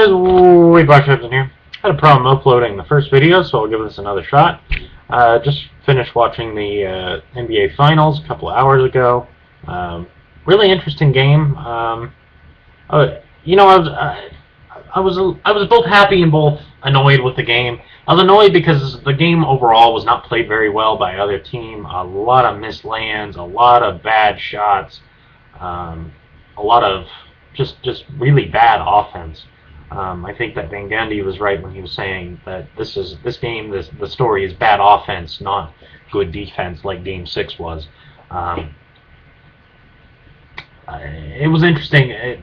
guys, way back here. Had a problem uploading the first video, so I'll give this another shot. Just finished watching the NBA Finals a couple of hours ago. Really interesting game. I was both happy and both annoyed with the game. I was annoyed because the game overall was not played very well by either team. A lot of missed lands, a lot of bad shots, a lot of just really bad offense. I think that Van Gundy was right when he was saying that the story is bad offense, not good defense like Game 6 was. It was interesting.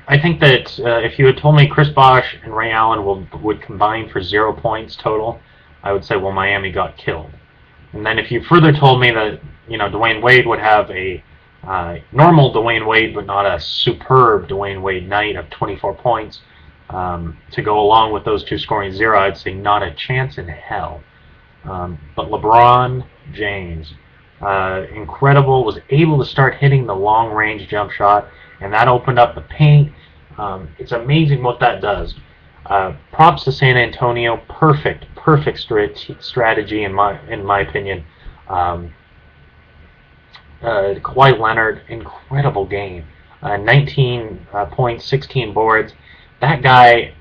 I think that if you had told me Chris Bosh and Ray Allen would combine for 0 points total, I would say, well, Miami got killed. And then if you further told me that Dwayne Wade would have a normal Dwayne Wade, but not a superb Dwayne Wade night of 24 points to go along with those two scoring 0, I'd say not a chance in hell. But LeBron James, incredible, was able to start hitting the long-range jump shot, and that opened up the paint. It's amazing what that does. Props to San Antonio. Perfect strategy in my opinion. Kawhi Leonard, incredible game. 19 points, 16 boards. That guy,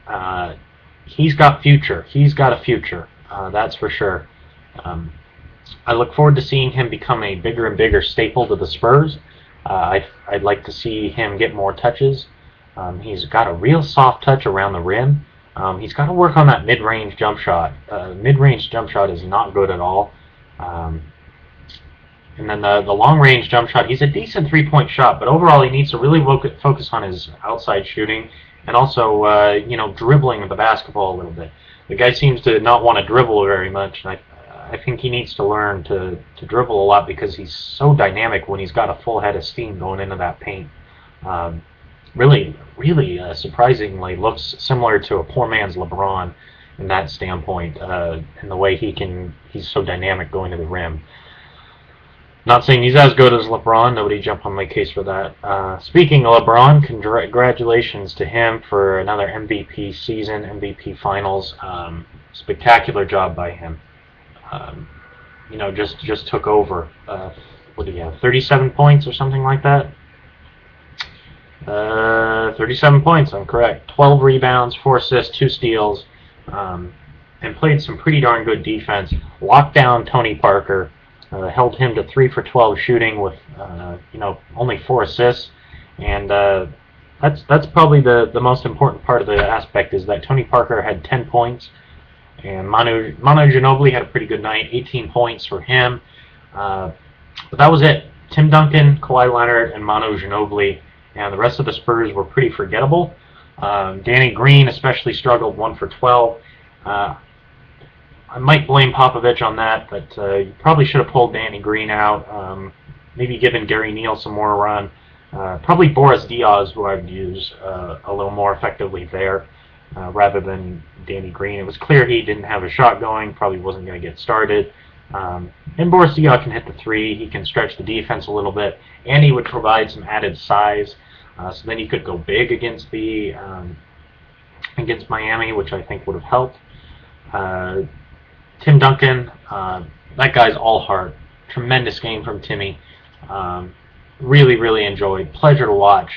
he's got future. He's got a future. That's for sure. I look forward to seeing him become a bigger and bigger staple to the Spurs. I'd like to see him get more touches. He's got a real soft touch around the rim. He's got to work on that mid-range jump shot. Mid-range jump shot is not good at all. And then the long-range jump shot, he's a decent three-point shot, but overall he needs to really focus on his outside shooting and also, dribbling the basketball a little bit. The guy seems to not want to dribble very much, and I think he needs to learn to dribble a lot because he's so dynamic when he's got a full head of steam going into that paint. Really surprisingly looks similar to a poor man's LeBron in that standpoint, in the way he's so dynamic going to the rim. Not saying he's as good as LeBron. Nobody jump on my case for that. Speaking of LeBron, congratulations to him for another MVP season, MVP Finals. Spectacular job by him. Just took over. What do you have? 37 points or something like that? 37 points, I'm correct. 12 rebounds, 4 assists, 2 steals, and played some pretty darn good defense. Locked down Tony Parker. Held him to 3 for 12 shooting with only 4 assists, and that's probably the most important part of the aspect is that Tony Parker had 10 points, and Manu Ginobili had a pretty good night, 18 points for him. But that was it. Tim Duncan, Kawhi Leonard, and Manu Ginobili, and the rest of the Spurs were pretty forgettable. Danny Green especially struggled, 1 for 12. I might blame Popovich on that, but you probably should have pulled Danny Green out. Maybe given Gary Neal some more run. Probably Boris Diaw, who I'd use a little more effectively there, rather than Danny Green. It was clear he didn't have a shot going, probably wasn't going to get started. And Boris Diaw can hit the 3, he can stretch the defense a little bit, and he would provide some added size. So then he could go big against Miami, which I think would have helped. Tim Duncan, that guy's all heart. Tremendous game from Timmy. Really enjoyed. Pleasure to watch.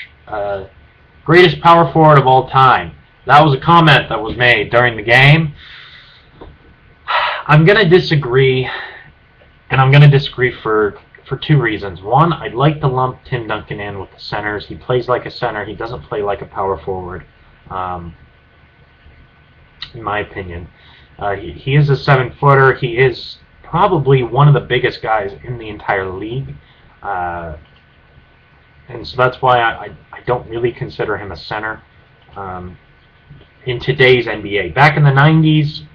Greatest power forward of all time. That was a comment that was made during the game. I'm going to disagree, and I'm going to disagree for 2 reasons. One, I'd like to lump Tim Duncan in with the centers. He plays like a center. He doesn't play like a power forward, in my opinion. He is a 7-footer. He is probably one of the biggest guys in the entire league. And so that's why I don't really consider him a center in today's NBA. Back in the 90s,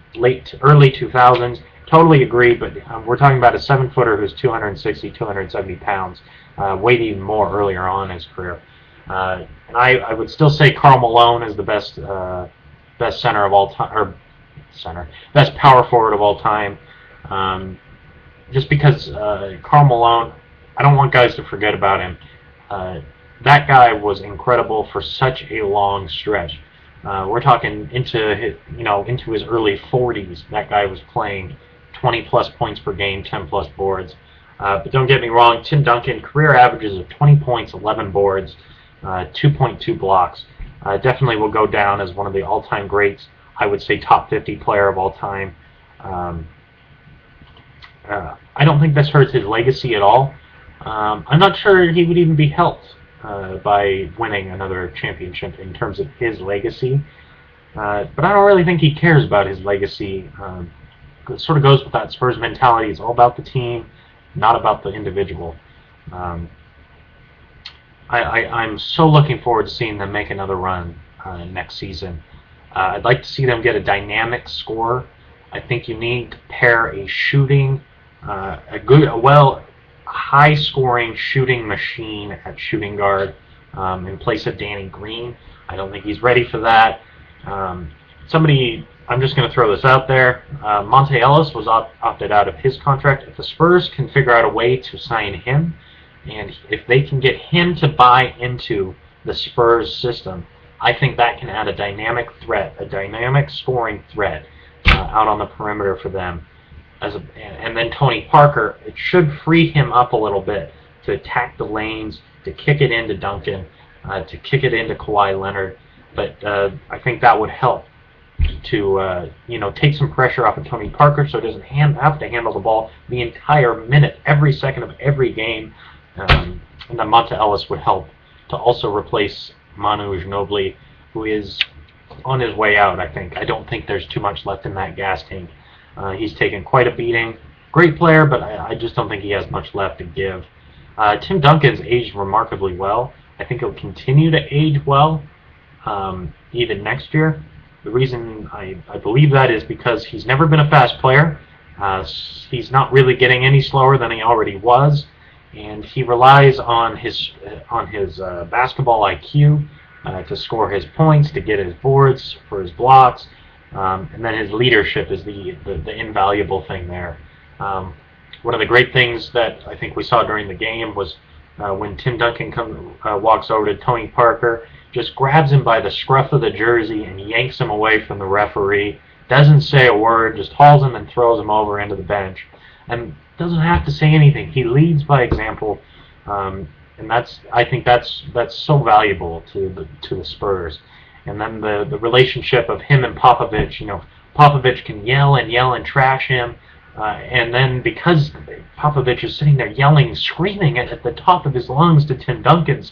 early 2000s, totally agree, but we're talking about a 7-footer who's 260, 270 pounds, weighed even more earlier on in his career. And I would still say Karl Malone is the best center of all time, or best power forward of all time. Just because Karl Malone, I don't want guys to forget about him. That guy was incredible for such a long stretch. We're talking into into his early 40s. That guy was playing 20 plus points per game, 10 plus boards. But don't get me wrong, Tim Duncan, career averages of 20 points, 11 boards, 2.2 blocks. Definitely will go down as one of the all-time greats. I would say top 50 player of all time. Um, I don't think this hurts his legacy at all. I'm not sure he would even be helped by winning another championship in terms of his legacy. But I don't really think he cares about his legacy. It sort of goes with that Spurs mentality. It's all about the team, not about the individual. Um, I'm so looking forward to seeing them make another run next season. I'd like to see them get a dynamic scorer. I think you need to pair a shooting, high-scoring shooting machine at shooting guard in place of Danny Green. I don't think he's ready for that. I'm just going to throw this out there. Monte Ellis was opted out of his contract. If the Spurs can figure out a way to sign him, and if they can get him to buy into the Spurs system, I think that can add a dynamic threat, a dynamic scoring threat out on the perimeter for them. And then Tony Parker, it should free him up a little bit to attack the lanes, to kick it into Duncan, to kick it into Kawhi Leonard. But I think that would help to take some pressure off of Tony Parker, so he doesn't have to handle the ball the entire minute, every second of every game. And then Monta Ellis would help to also replace Manu Ginobili, who is on his way out. I don't think there's too much left in that gas tank. He's taken quite a beating. Great player, but I just don't think he has much left to give. Tim Duncan's aged remarkably well. I think he'll continue to age well even next year. The reason I believe that is because he's never been a fast player. He's not really getting any slower than he already was, and he relies on his basketball IQ to score his points, to get his boards for his blocks, and then his leadership is the invaluable thing there. One of the great things that I think we saw during the game was when Tim Duncan walks over to Tony Parker, just grabs him by the scruff of the jersey and yanks him away from the referee, doesn't say a word, just hauls him and throws him over into the bench, and doesn't have to say anything. He leads by example, and I think that's so valuable to the Spurs. And then the relationship of him and Popovich, Popovich can yell and trash him, and then because Popovich is sitting there yelling, screaming at the top of his lungs to Tim Duncan's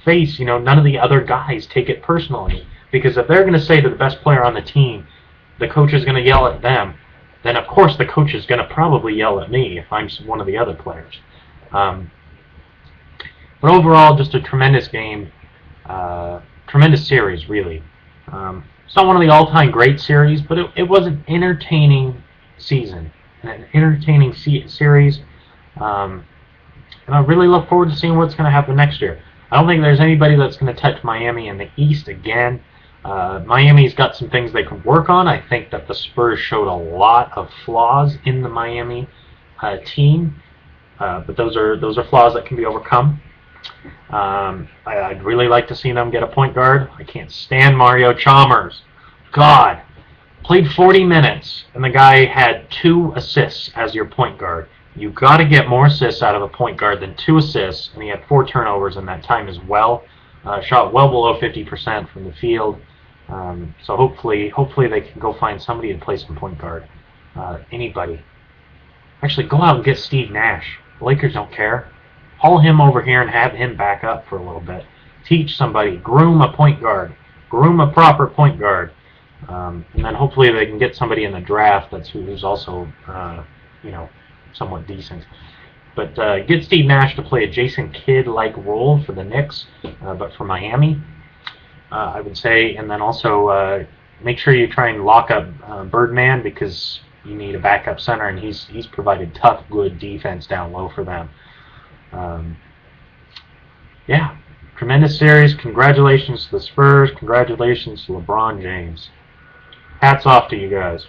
face, none of the other guys take it personally. Because if they're going to say to the best player on the team, the coach is going to yell at them, then of course the coach is going to probably yell at me if I'm one of the other players. But overall, just a tremendous game, tremendous series, really. It's not one of the all-time great series, but it was an entertaining season, an entertaining series, and I really look forward to seeing what's going to happen next year. I don't think there's anybody that's going to touch Miami in the East again. Miami's got some things they can work on. I think that the Spurs showed a lot of flaws in the Miami team, but those are flaws that can be overcome. I'd really like to see them get a point guard. I can't stand Mario Chalmers. God, played 40 minutes, and the guy had 2 assists as your point guard. You've got to get more assists out of a point guard than 2 assists, and he had 4 turnovers in that time as well. Shot well below 50% from the field. So hopefully they can go find somebody to play some point guard. Anybody. Actually, go out and get Steve Nash. The Lakers don't care. Haul him over here and have him back up for a little bit. Teach somebody. Groom a point guard. Groom a proper point guard. And then hopefully they can get somebody in the draft who's also, somewhat decent. But get Steve Nash to play a Jason Kidd-like role for the Knicks, but for Miami, I would say. And then also make sure you try and lock up Birdman, because you need a backup center, and he's provided tough, good defense down low for them. Tremendous series. Congratulations to the Spurs. Congratulations to LeBron James. Hats off to you guys.